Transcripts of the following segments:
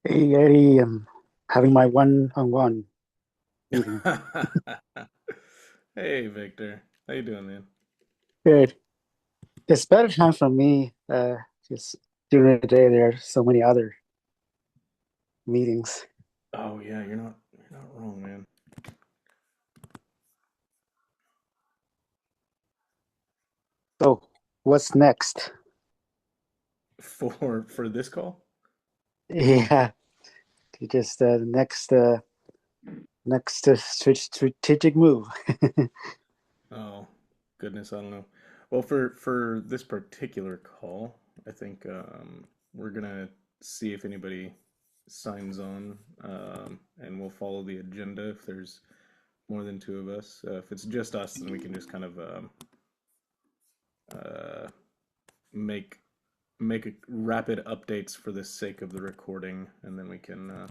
Hey, Eddie, I'm having my one-on-one meeting. Hey Victor, how you doing, man? Good. It's better time for me. Just during the day, there are so many other meetings. Oh yeah, you're not wrong, man. So, what's next? For this call? Yeah, just next strategic move. Oh goodness, I don't know. Well, for this particular call, I think we're gonna see if anybody signs on, and we'll follow the agenda. If there's more than two of us, if it's just us, then we can just kind of uh, make rapid updates for the sake of the recording, and then we can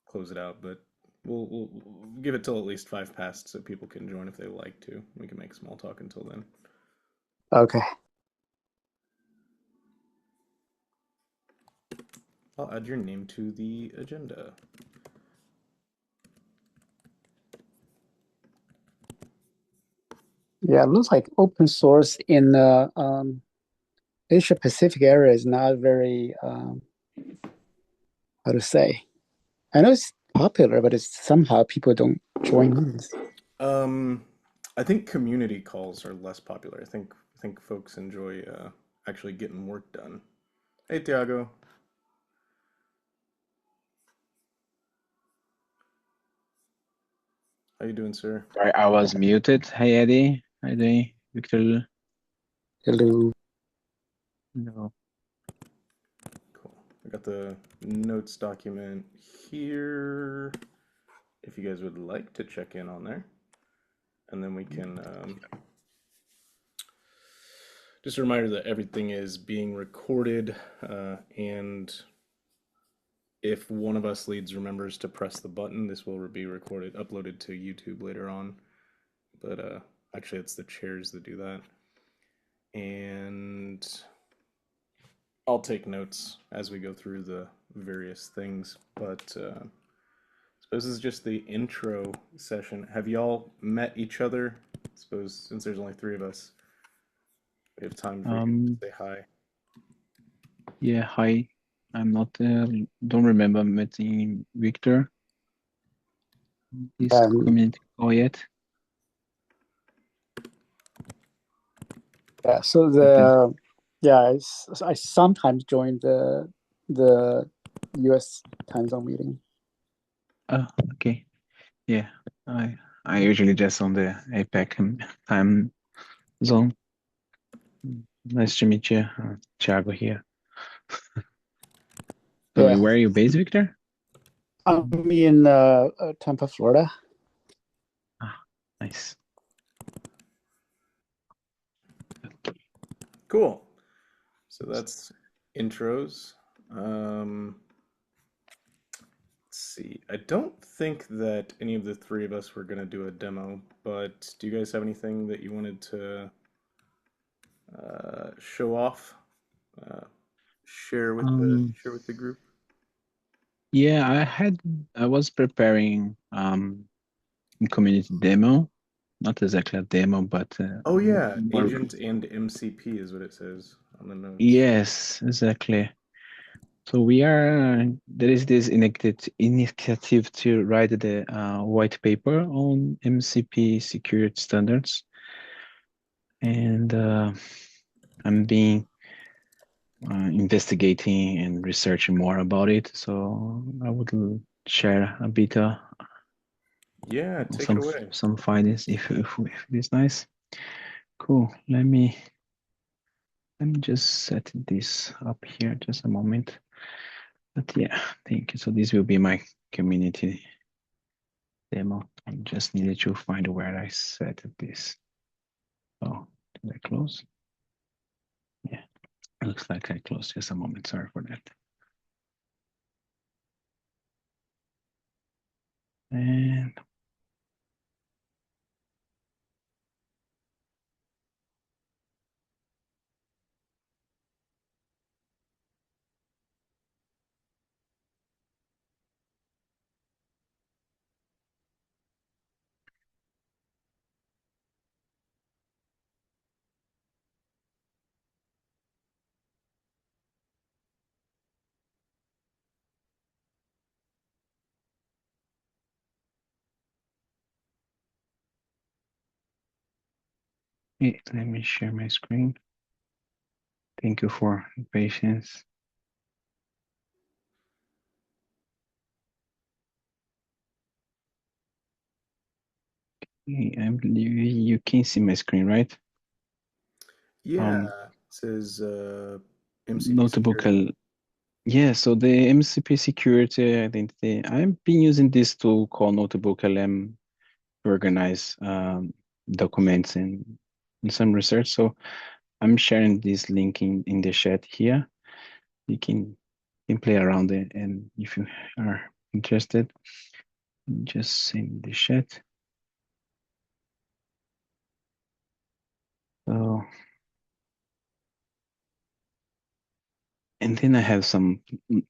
close it out. But we'll give it till at least five past so people can join if they like to. We can make small talk until then. Okay. I'll add your name to the agenda. Yeah, it looks like open source in the Asia Pacific area is not very how to say. I know it's popular, but it's somehow people don't join meetings. Um, I think community calls are less popular. I think folks enjoy actually getting work done. Hey, Tiago, how you doing, sir? Sorry, I was muted. Hey Eddie, how you doing? Victor, Hello. no. Cool. I got the notes document here. If you guys would like to check in on there, and then we can just a reminder that everything is being recorded, and if one of us leads remembers to press the button, this will be recorded, uploaded to YouTube later on. But actually, it's the chairs that do that. And I'll take notes as we go through the various things. But I suppose this is just the intro session. Have y'all met each other? I suppose since there's only three of us, we have time for you to Um, say hi. yeah, hi. I'm not, don't remember meeting Victor this Um, community call yet. yeah, so But then, I sometimes join the U.S. time zone meeting. oh, okay. Yeah, I I usually just on the APAC time zone. Nice to meet you. Thiago here. So Yeah, where are you based, Victor? I'm in Tampa, Florida. Ah, nice. Cool. So that's intros. Um, let's see. I don't think that any of the three of us were gonna do a demo, but do you guys have anything that you wanted to show off, uh, Um, share with the group? yeah, I was preparing community demo, not exactly a demo, but Oh yeah, more. agent and MCP is what it says on the notes. Yes, exactly. So we are there is this initiative to write the white paper on MCP security standards, and I'm being investigating and researching more about it. So I would share a bit Yeah, take it away. some findings if it is nice. Cool. Let me just set this up here just a moment. But yeah, thank you. So this will be my community demo. I just needed to find where I set this. Oh, did I close? Yeah, it looks like I closed. Just a moment. Sorry for that. And Okay, let me share my screen. Thank you for your patience. Okay, I believe you can see my screen, right? Yeah, Um, it says MCP Notebook. security. Yeah, so the MCP security identity, I've been using this tool called Notebook LM to organize documents and some research. So I'm sharing this link in the chat here. You can play around it, and if you are interested, just send the chat. So, and then I have some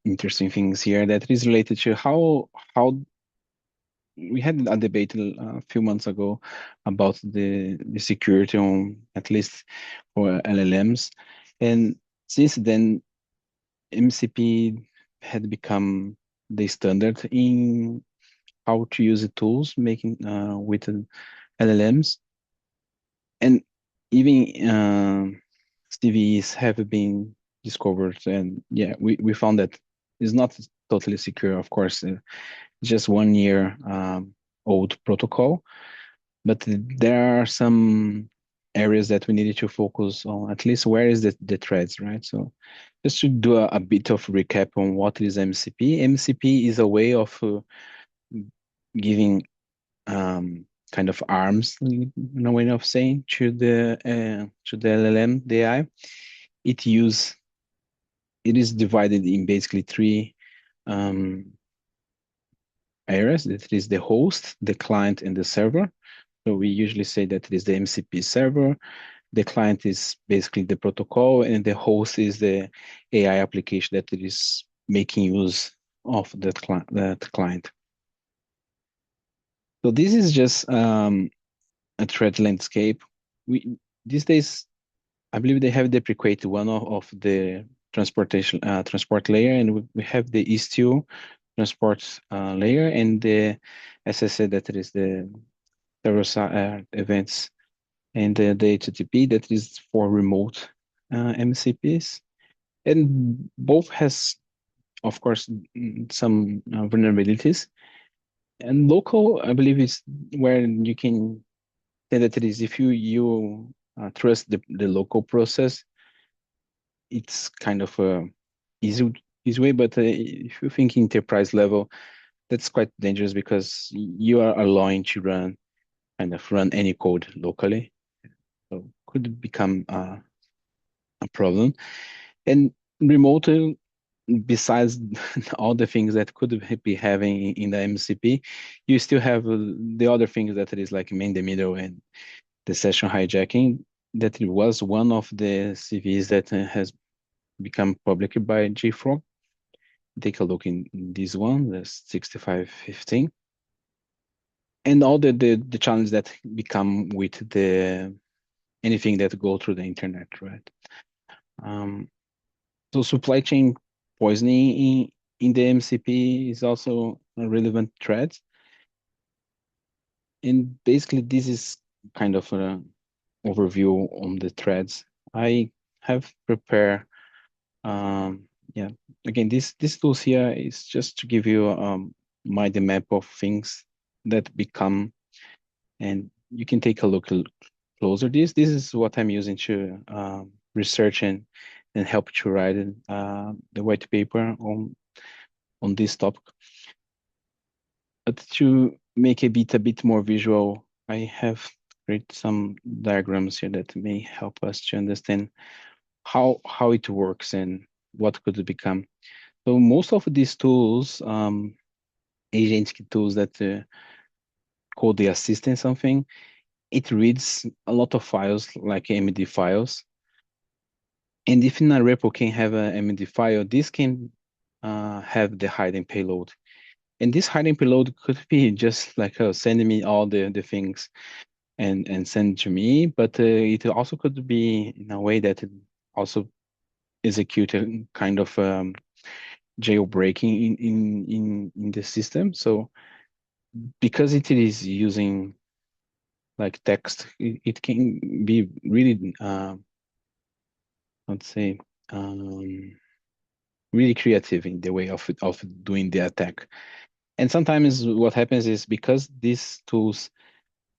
interesting things here that is related to how we had a debate a few months ago about the security on at least for LLMs, and since then MCP had become the standard in how to use the tools making with LLMs, and even CVEs have been discovered, and yeah, we found that it's not totally secure, of course, just 1 year old protocol, but there are some areas that we needed to focus on, at least where is the threads, right? So just to do a bit of recap on what is MCP. MCP is a way of giving kind of arms, in a way of saying, to the LLM, the AI. It use it is divided in basically three um, areas. That is the host, the client, and the server. So we usually say that it is the MCP server. The client is basically the protocol, and the host is the AI application that it is making use of that client. So this is just a thread landscape. We these days, I believe they have deprecated one of the transport layer, and we have the ES2 transport layer, and the, as I said, that it is the server events, and the HTTP that is for remote MCPs, and both has, of course, some vulnerabilities. And local, I believe, is where you can say that it is if you trust the local process, it's kind of a easy easy way. But if you think enterprise level, that's quite dangerous because you are allowing to run any code locally, so could become a problem. And remote, besides all the things that could be having in the MCP, you still have the other things that it is like man in the middle and the session hijacking. That it was one of the CVs that has become public by JFrog. Take a look in this one, the 6515, and all the challenge that become with the anything that go through the internet, right? Um, so supply chain poisoning in the MCP is also a relevant threat. And basically, this is kind of an overview on the threads. I have prepared, yeah, again, this tools here is just to give you mind the map of things that become, and you can take a look closer. This is what I'm using to research and help to write the white paper on this topic. But to make a bit more visual, I have created some diagrams here that may help us to understand how it works and what could it become. So most of these tools, agentic tools that call the assistant something, it reads a lot of files like MD files. And if in a repo can have a MD file, this can have the hidden payload. And this hiding payload could be just like sending me all the things and send to me, but it also could be in a way that it also execute a kind of jailbreaking in the system. So because it is using like text, it can be really, let's say, really creative in the way of doing the attack. And sometimes what happens is because these tools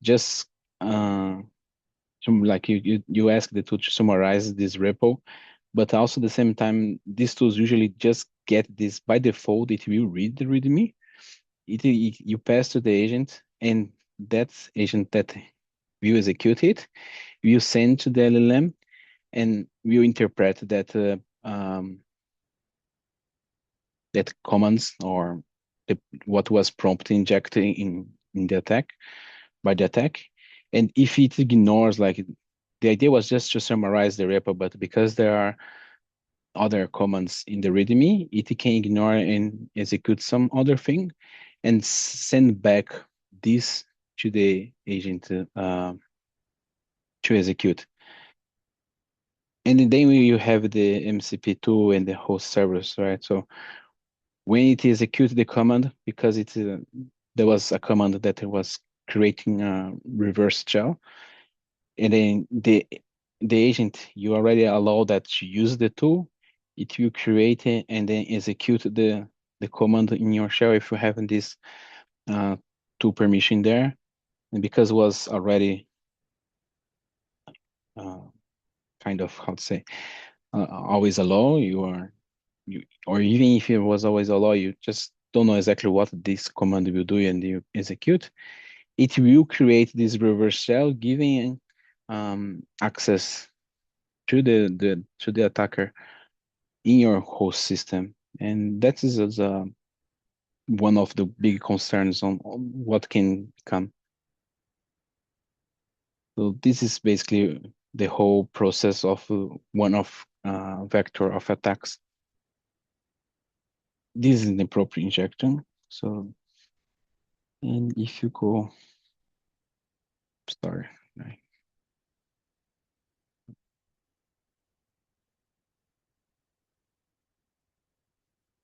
just like you ask the tool to summarize this repo, but also at the same time, these tools usually just get this by default. It will read the README. You pass to the agent, and that agent that will execute it will send to the LLM, and will interpret that commands or what was promptly injected in the attack by the attack. And if it ignores, like the idea was just to summarize the repo, but because there are other commands in the README, it can ignore and execute some other thing and send back this to the agent to execute. And then you have the MCP2 and the host servers, right? So when it executes the command, because there was a command that was creating a reverse shell, and then the agent, you already allow that to use the tool, it will create it and then execute the command in your shell if you have this tool permission there. And because it was already uh, kind of, how to say, always allow, or even if it was always allow, you just don't know exactly what this command will do and you execute, it will create this reverse shell giving access to the attacker in your host system. And that is one of the big concerns on what can come. So this is basically the whole process of one of vector of attacks. This is the proper injection. So, and if you go, sorry.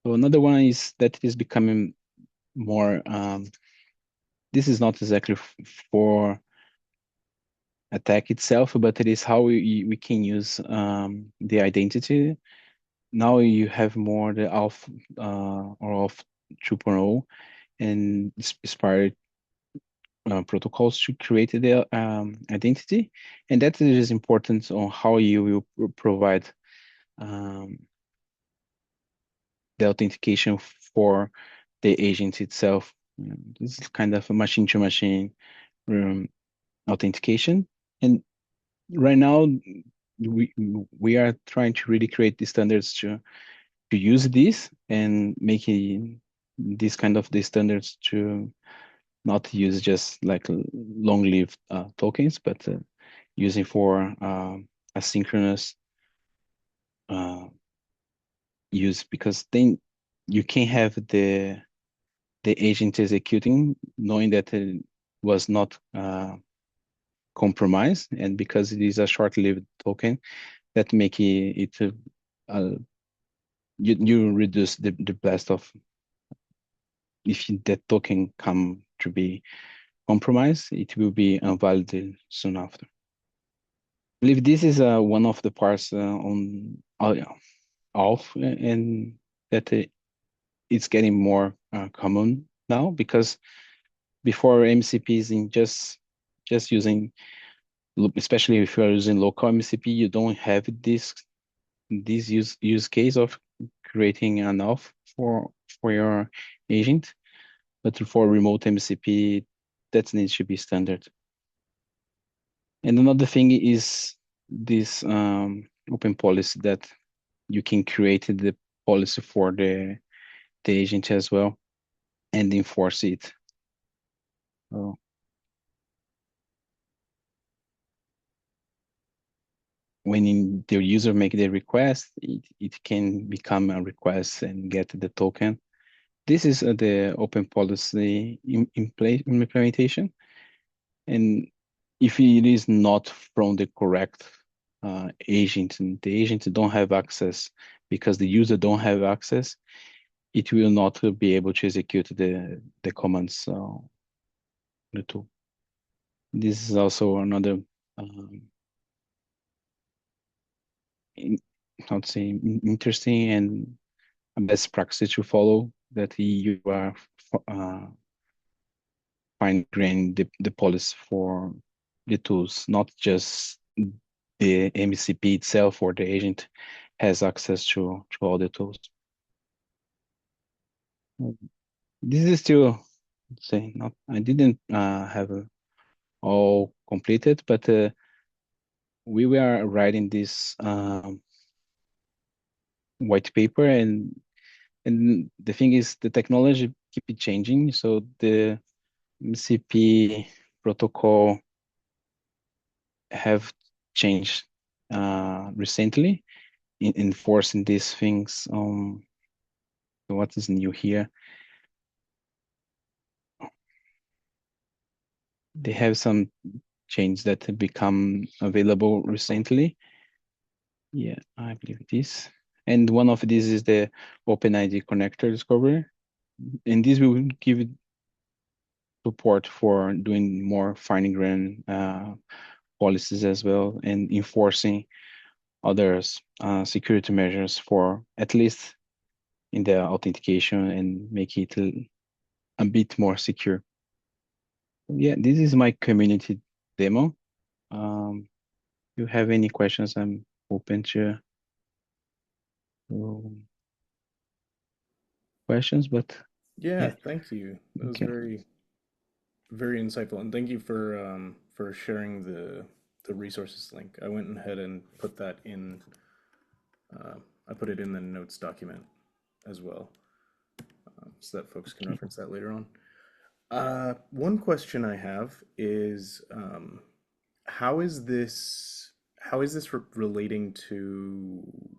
So another one is that it is becoming more, this is not exactly for attack itself, but it is how we can use the identity. Now you have more the ALF or ALF 2.0 and inspired protocols to create the identity, and that is important on how you will provide um, the authentication for the agent itself. This is kind of a machine-to-machine authentication, and right now we are trying to really create the standards to use this and making this kind of the standards to not use just like long-lived tokens, but using for asynchronous use, because then you can have the agent executing knowing that it was not compromised, and because it is a short-lived token, that make it you reduce the blast of if that token come to be compromised, it will be invalidated soon after. I believe this is one of the parts on off, and that it's getting more common now, because before MCPs in just using, especially if you are using local MCP, you don't have this use case of creating an auth for your agent, but for remote MCP, that needs to be standard. And another thing is this open policy that you can create the policy for the agent as well and enforce it. So when the user make the request, it can become a request and get the token. This is the open policy implementation. And if it is not from the correct agent, and the agent don't have access because the user don't have access, it will not be able to execute the commands the tool. This is also another how to say interesting and a best practice to follow, that you are fine grain the policy for the tools, not just the MCP itself or the agent has access to all the tools. This is still say not. I didn't have all completed, but we were writing this white paper, and the thing is the technology keep changing, so the MCP protocol have changed recently in enforcing these things. What is new here? They have some change that have become available recently. Yeah, I believe this. And one of these is the OpenID connector discovery. And this will give support for doing more fine-grained policies as well, and enforcing others security measures for at least in the authentication and make it a bit more secure. Yeah, this is my community demo. If you have any questions, I'm open to questions, but Yeah, yeah, thank you. That was okay. very insightful, and thank you for sharing the resources link. I went ahead and put that in. I put it in the notes document as well, so that folks can Okay. reference that later on. One question I have is, how is this relating to,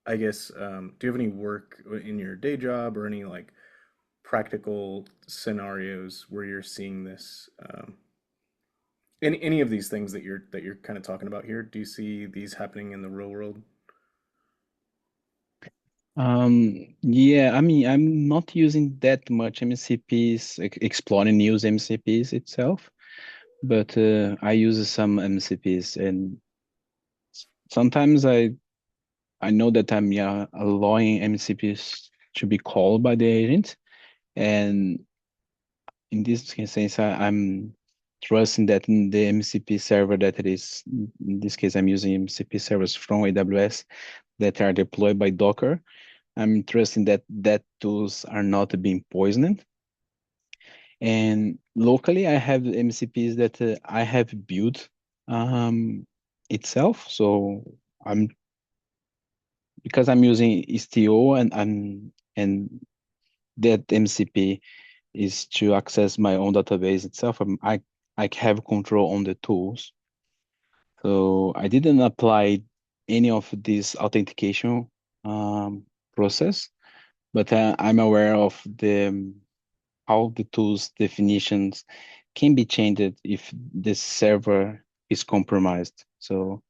I guess, do you have any work in your day job or any like practical scenarios where you're seeing this, any of these things that you're kind of talking about here? Do you see these happening in the real world? Yeah, I mean, I'm not using that much MCPs, exploring new MCPs itself, but I use some MCPs, and sometimes I know that I'm, yeah, allowing MCPs to be called by the agent, and in this case, I'm trusting that in the MCP server that it is, in this case, I'm using MCP servers from AWS that are deployed by Docker. I'm trusting that tools are not being poisoned. And locally, I have MCPs that I have built itself. So I'm because I'm using Istio, and that MCP is to access my own database itself. I have control on the tools. So I didn't apply any of this authentication process, but I'm aware of the how the tools definitions can be changed if the server is compromised. So,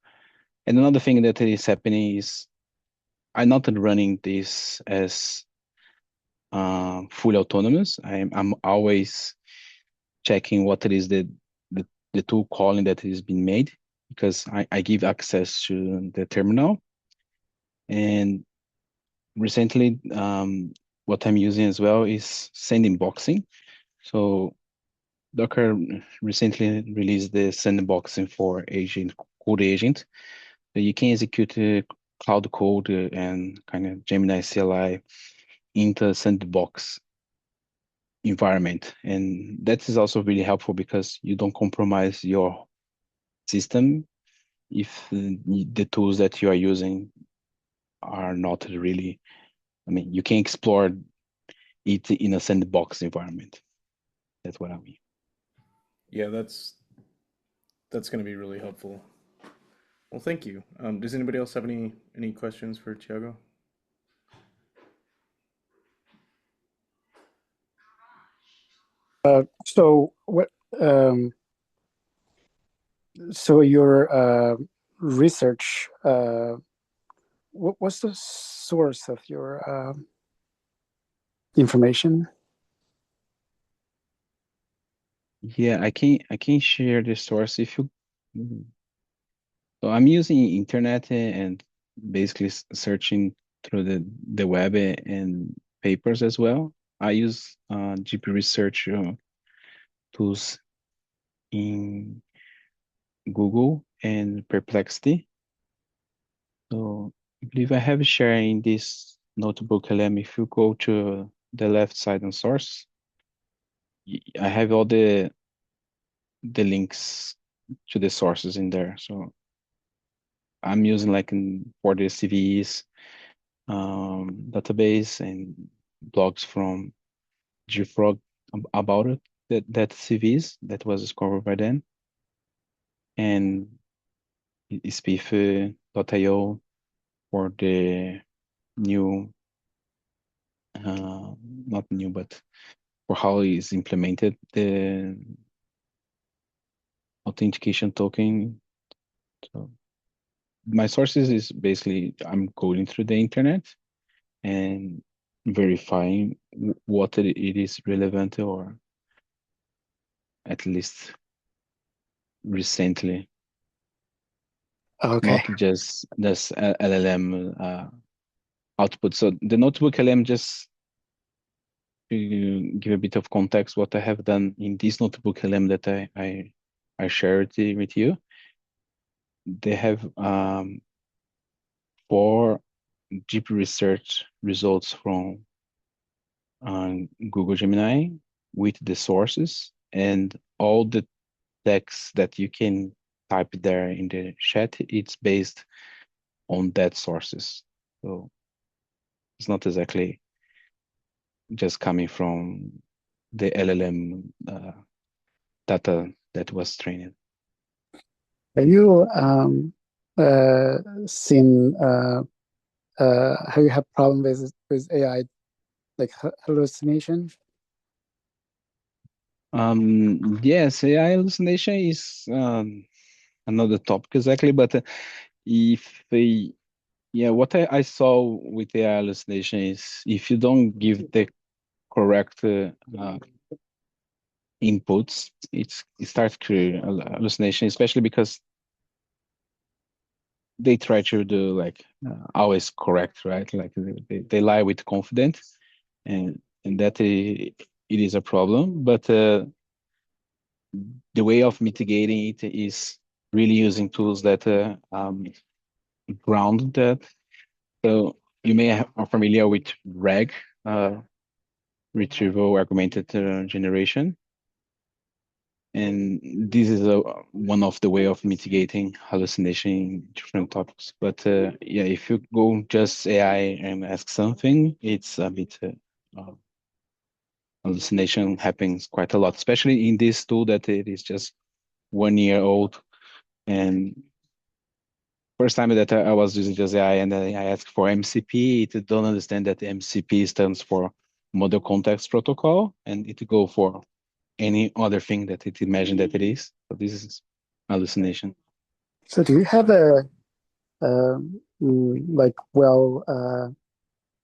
and another thing that is happening is I'm not running this as fully autonomous. I'm always checking what it is the tool calling that is being made, because I give access to the terminal. And recently, what I'm using as well is sandboxing. So Docker recently released the sandboxing for agent code agent. So you can execute cloud code and kind of Gemini CLI into sandbox environment. And that is also really helpful because you don't compromise your system if the tools that you are using are not really, I mean, you can explore it in a sandbox environment. That's what I mean. Yeah, that's going to be really helpful. Well, thank you. Does anybody else have any questions for Tiago? So what? So your research. What's the source of your um, information? Yeah, I can share the source if you. So I'm using internet and basically searching through the web and papers as well. I use GP research tools in Google and Perplexity. So I believe I have shared in this notebook LM. If you go to the left side on source, I have all the links to the sources in there. So I'm using like for the CVEs database and blogs from JFrog about it, that CVs that was discovered by them, and spiff.io for the new, not new, but for how is implemented the authentication token. So my sources is basically I'm going through the internet and verifying what it is relevant or at least recently, Okay. not just this LLM output. So the notebook LM, just to give a bit of context, what I have done in this notebook LM that I shared with you, they have 4 GP research results from Google Gemini with the sources and all the text that you can type there in the chat. It's based on that sources. So it's not exactly just coming from the LLM data that was trained. Have you seen have you had problem with AI like hallucination? Yes, AI hallucination is another topic exactly, but if they, yeah, what I saw with AI hallucination is if you don't give the correct inputs, it starts creating hallucination, especially because they try to do like always correct, right? Like they lie with confidence, and that it is a problem. But the way of mitigating it is really using tools that ground that. So you may are familiar with RAG, uh, retrieval augmented generation. And this is one of the way of mitigating hallucination in different topics. But yeah, if you go just AI and ask something, it's a bit hallucination happens quite a lot, especially in this tool that it is just 1 year old. And first time that I was using just AI and then I asked for MCP, it don't understand that MCP stands for Model Context Protocol, and it go for any other thing that it imagined that it is. So this is hallucination. So do you have a like well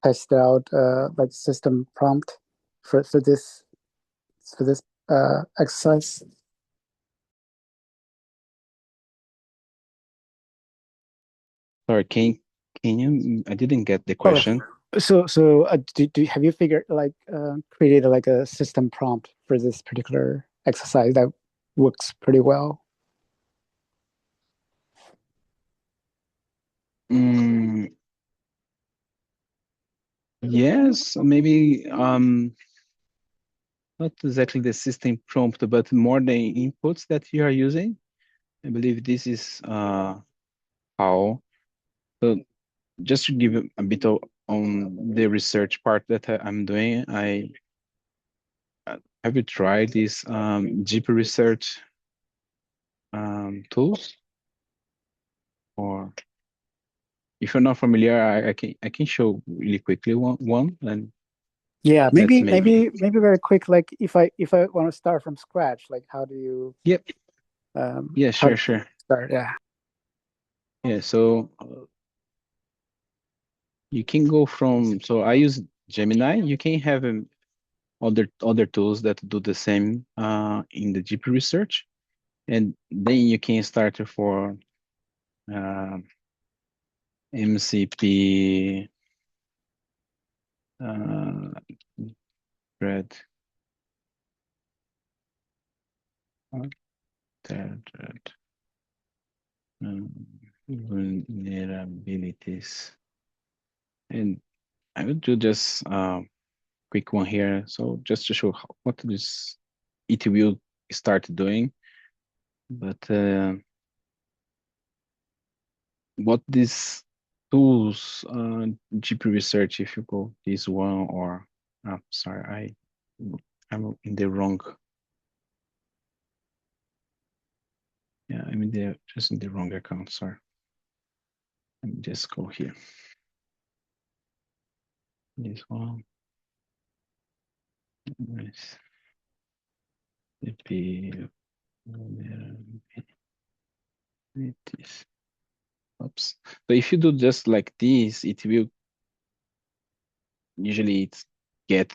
tested out like system prompt for this exercise? Sorry, can you? I didn't get the Oh, question. so do have you figured like created like a system prompt for this particular exercise that works pretty well? Mm, yes, maybe not exactly the system prompt, but more the inputs that you are using. I believe this is how. So just to give a bit of on the research part that I'm doing, I have you tried these GP research tools? Or if you're not familiar, I can show really quickly one and Yeah, that's maybe very quick. Like if I want to start from scratch, like yep, yeah, how do sure, sure. you start? Yeah. Yeah, so you can go from, so I use Gemini. You can have other tools that do the same in the GP research, and then you can start for MCP threat vulnerabilities, and I will do just quick one here. So just to show what this it will start doing, but what these tools, GP research, if you go this one or, sorry, I'm in the wrong, yeah, I'm in the, just in the wrong account, sorry. Let me just go here. This one. It be this. Oops. So if you do just like this, it will usually it's get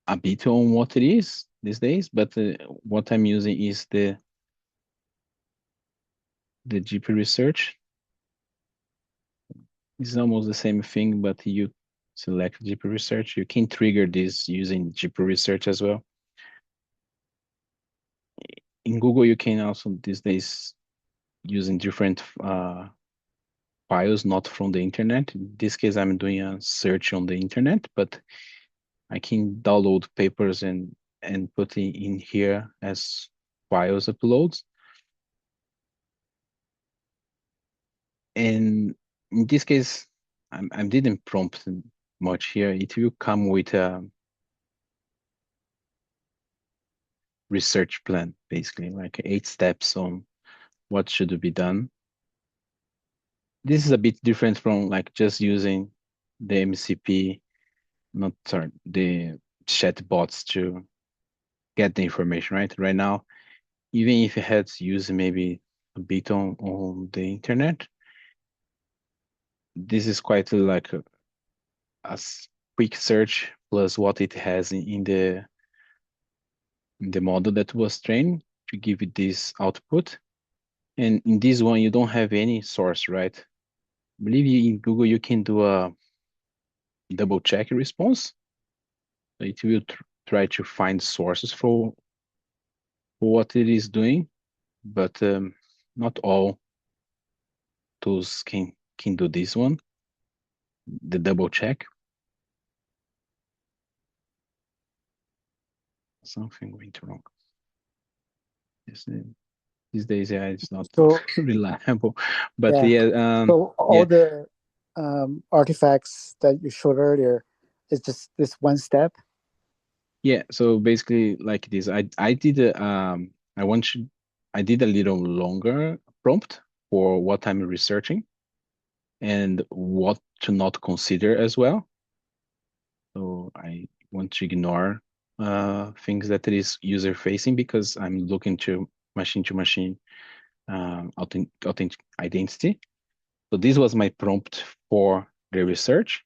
a bit on what it is these days, but what I'm using is the GP research. It's almost the same thing, but you select GP research. You can trigger this using GP research as well. In Google, you can also these days using different files, not from the internet. In this case, I'm doing a search on the internet, but I can download papers and put in here as files uploads. And in this case, I didn't prompt much here. It will come with a research plan, basically, like 8 steps on what should be done. This is a bit different from like just using the MCP, not sorry, the chat bots to get the information, right? Right now, even if you had to use maybe a bit on the internet, this is quite like a quick search plus what it has in the model that was trained to give it this output. And in this one, you don't have any source, right? I believe in Google, you can do a double check response. So it will try to find sources for what it is doing, but not all tools can do this one, the double check. Something went wrong. These days, yeah, it's not So reliable. But yeah, yeah, so yeah, all the artifacts that you showed earlier is just this one step. yeah. So basically, like this, I did I want to I did a little longer prompt for what I'm researching and what to not consider as well. So I want to ignore things that it is user facing because I'm looking to machine authentic identity. So this was my prompt for the research.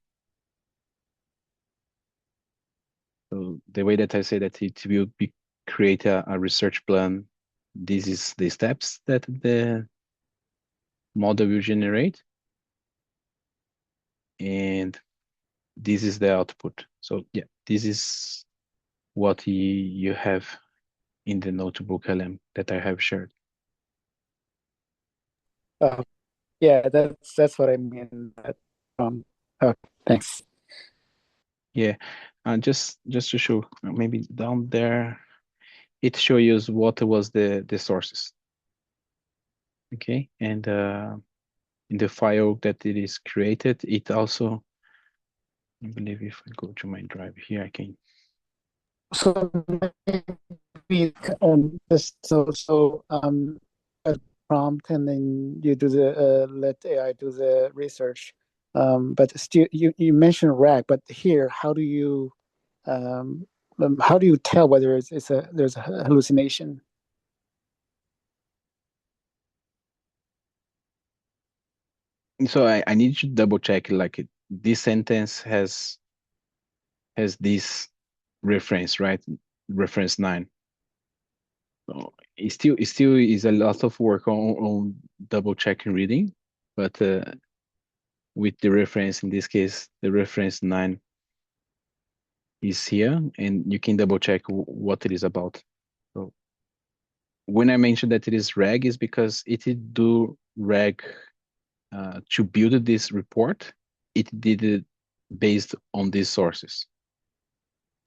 So the way that I say that it will be create a research plan. This is the steps that the model will generate, and this is the output. So yeah, this is what you have in the notebook LM that I have shared. Uh, yeah, that's what I mean. Okay, thanks. Yeah, and just to show maybe down there, it shows you what was the sources. Okay, and in the file that it is created, it also, I believe if I go to my drive here, I can. So maybe just a prompt and then you do the let AI do the research. But still, you mentioned RAG, but here, um, how do you tell whether there's a hallucination? So I need to double check like this sentence has this reference, right? Reference 9. So it still is a lot of work on double checking reading, but with the reference, in this case, the reference 9 is here, and you can double check what it is about. So when I mentioned that it is reg, is because it did do reg to build this report. It did it based on these sources,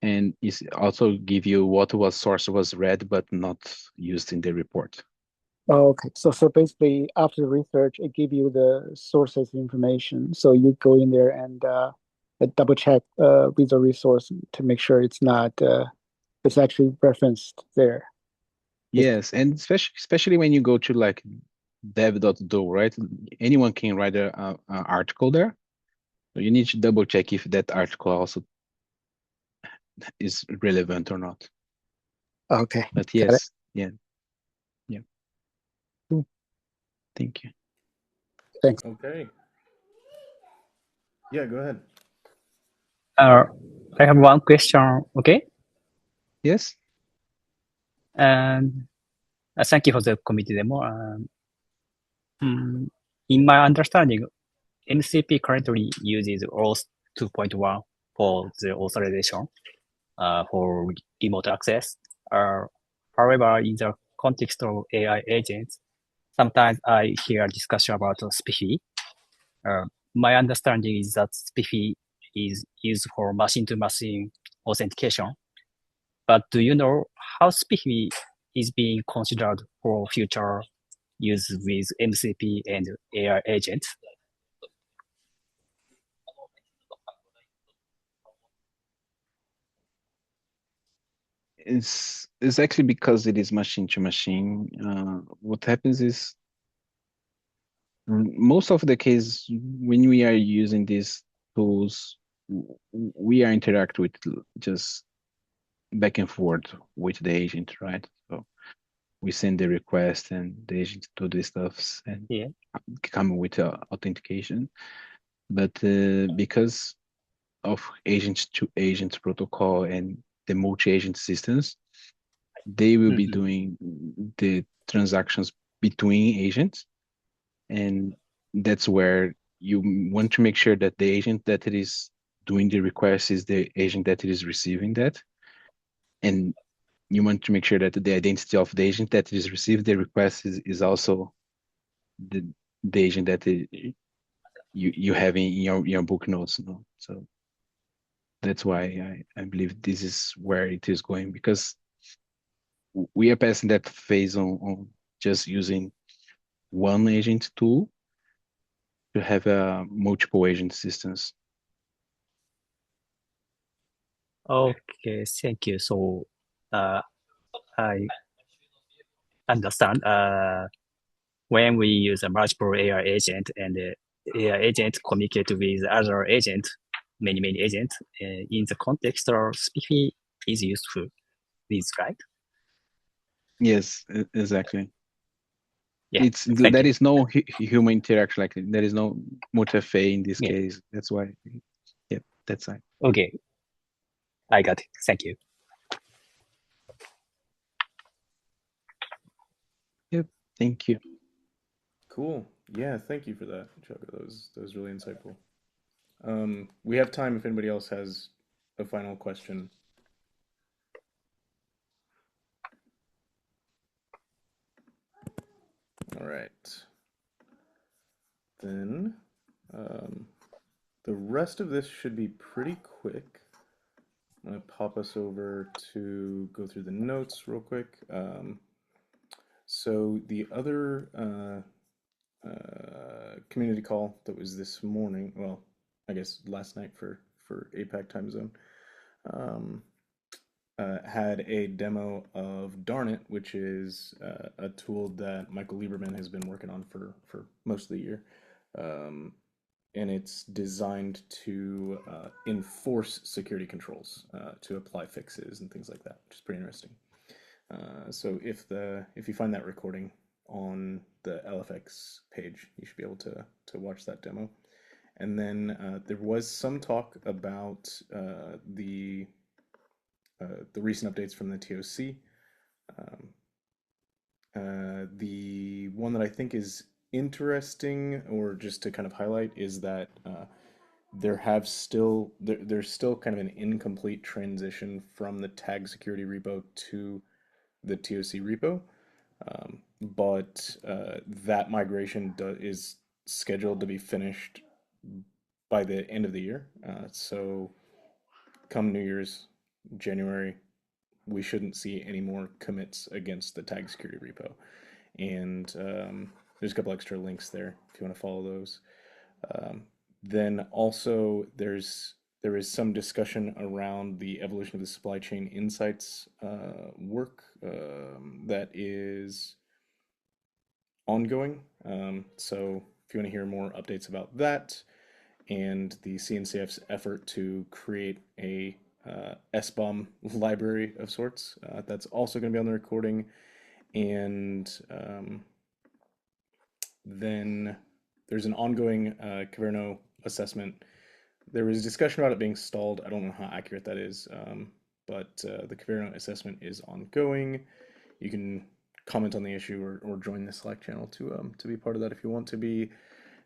and it also give you what was source was read but not used in the report. Oh, okay. So basically, after the research, it give you the sources information. So you go in there and double check with the resource to make sure it's not it's actually referenced there. Yes, and especially when you go to like dev.do, right? Anyone can write a article there. So you need to double check if that article also is relevant or not. Okay, But got it. yes, yeah. Cool. Thank you. Thanks. Okay. Yeah, go ahead. I have one question. Okay, Yes. and thank you for the committee demo. In my understanding, MCP currently uses OAuth 2.1 for the authorization for remote access. However, in the context of AI agents, sometimes I hear discussion about SPIFFE. My understanding is that SPIFFE is used for machine-to-machine authentication. But do you know how SPIFFE is being considered for future use with MCP and AI agents? It's actually because it is machine to machine. What happens is most of the case when we are using these tools, we are interact with just back and forth with the agent, right? So we send the request and the agent do the stuffs and Yeah. come with authentication. But because of agent to agent protocol and the multi-agent systems, they will be doing the transactions between agents, and that's where you want to make sure that the agent that it is doing the request is the agent that it is receiving that, and you want to make sure that the identity of the agent that is received the request is also the agent that you have in your book notes. No? So that's why I believe this is where it is going, because we are passing that phase on just using one agent tool to have multiple agent systems. Okay, thank you. So I understand when we use a multiple AI agent and the AI agent communicate with other agent, many agents, in the context of SPIFFE is useful with, right? Yes, exactly. Yeah, It's thank there you. is no human interaction, like there is no multi-phase in this Yeah. case. That's why. Yeah, that's right. Okay, I got it. Thank you. Yep. Thank you. Cool. Yeah, thank you for that, Chuck. That was really insightful. We have time if anybody else has a final question. All right. Then the rest of this should be pretty quick. I'm going to pop us over to go through the notes real quick. So the other community call that was this morning, well, I guess last night for APAC time zone, um, had a demo of Darn It, which is a tool that Michael Lieberman has been working on for most of the year. And it's designed to enforce security controls, to apply fixes and things like that, which is pretty interesting. So if you find that recording on the LFX page, you should be able to watch that demo. And then there was some talk about the the recent updates from the TOC. The one that I think is interesting, or just to kind of highlight, is that there's still kind of an incomplete transition from the tag security repo to the TOC repo, but that migration is scheduled to be finished by the end of the year. So come New Year's, January, we shouldn't see any more commits against the tag security repo. And there's a couple extra links there if you want to follow those. Then also there is some discussion around the evolution of the supply chain insights work that is ongoing. So if you want to hear more updates about that and the CNCF's effort to create a SBOM library of sorts, that's also going to be on the recording. And then there's an ongoing Caverno assessment. There was discussion about it being stalled. I don't know how accurate that is, but the Caverno assessment is ongoing. You can comment on the issue or join the Slack channel to be part of that if you want to be.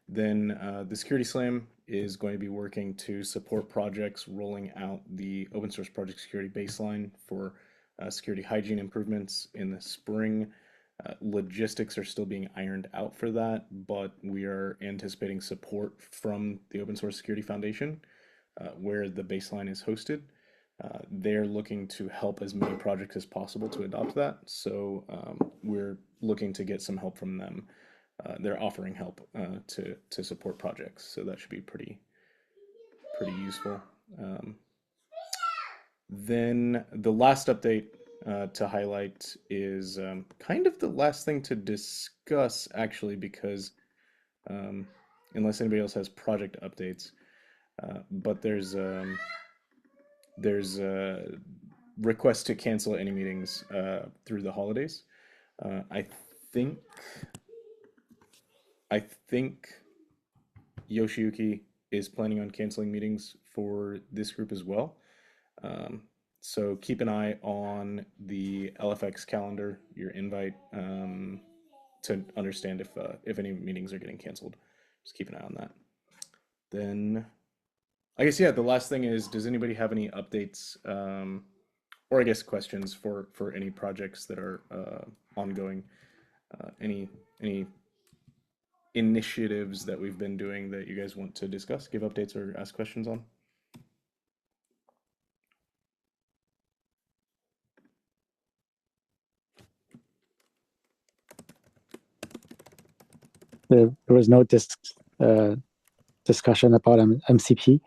Then the Security Slam is going to be working to support projects rolling out the open source project security baseline for security hygiene improvements in the spring. Logistics are still being ironed out for that, but we are anticipating support from the Open Source Security Foundation, where the baseline is hosted. They're looking to help as many projects as possible to adopt that, so we're looking to get some help from them. They're offering help to support projects, so that should be pretty useful. Then the last update to highlight is kind of the last thing to discuss, actually, because unless anybody else has project updates, but there's requests to cancel any meetings through the holidays. I think Yoshiyuki is planning on canceling meetings for this group as well. So keep an eye on the LFX calendar, your invite, to understand if any meetings are getting canceled. Just keep an eye on that. Then, I guess, yeah, the last thing is, does anybody have any updates, or I guess questions for any projects that are ongoing? Any initiatives that we've been doing that you guys want to discuss, give updates, or ask questions on? There was no discussion about MCP.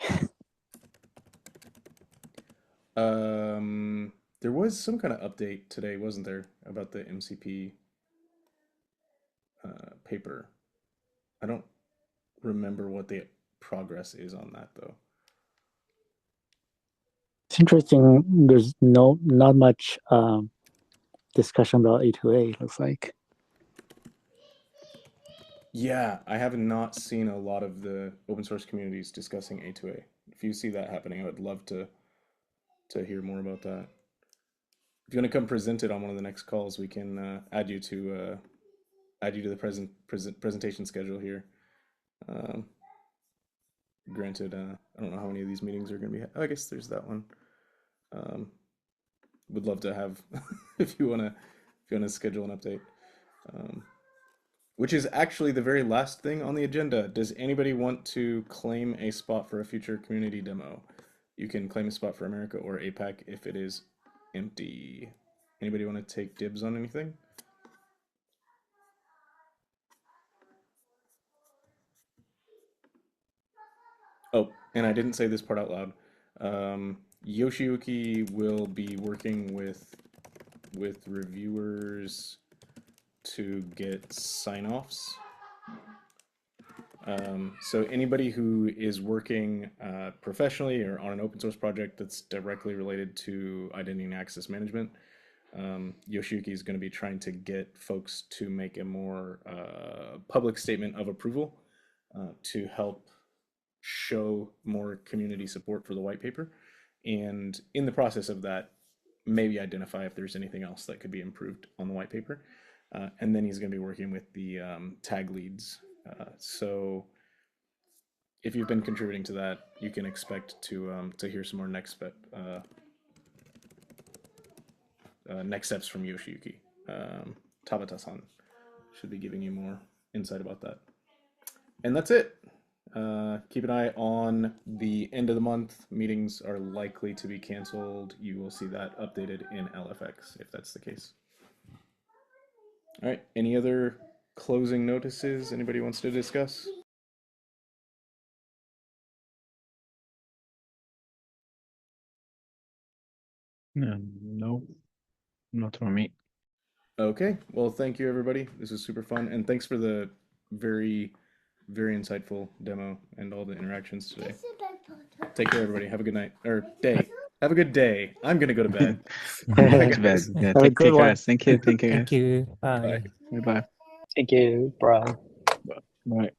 There was some kind of update today, wasn't there, about the MCP paper? I don't remember what the progress is on that, though. It's interesting. There's not much discussion about A2A, looks like. Yeah, I have not seen a lot of the open source communities discussing A2A. If you see that happening, I would love to hear more about that. If you want to come present it on one of the next calls, we can add you to the presentation schedule here. Granted, I don't know how many of these meetings are going to be. I guess there's that one. Would love to have if you want to schedule an update. Which is actually the very last thing on the agenda. Does anybody want to claim a spot for a future community demo? You can claim a spot for America or APAC if it is empty. Anybody want to take dibs on anything? Oh, and I didn't say this part out loud. Yoshiyuki will be working with reviewers to get sign-offs. So anybody who is working professionally or on an open source project that's directly related to identity and access management, Yoshiyuki is going to be trying to get folks to make a more public statement of approval to help show more community support for the white paper. And in the process of that, maybe identify if there's anything else that could be improved on the white paper. And then he's going to be working with the tag leads. So if you've been contributing to that, you can expect to hear some more next steps from Yoshiyuki. Tabata-san should be giving you more insight about that. And that's it. Keep an eye on the end of the month. Meetings are likely to be canceled. You will see that updated in LFX if that's the case. All right. Any other closing notices anybody wants to discuss? No, not for me. Okay. Well, thank you, everybody. This is super fun. And thanks for the very, very insightful demo and all the interactions today. Take care, everybody. Have a good night or day. Have a good day. I'm going to go to bed. That's bad. Yeah, Have a take good care. one. Thank you. Thank you. Thank you. Bye. Bye. Bye. Thank you. Bye. Bye.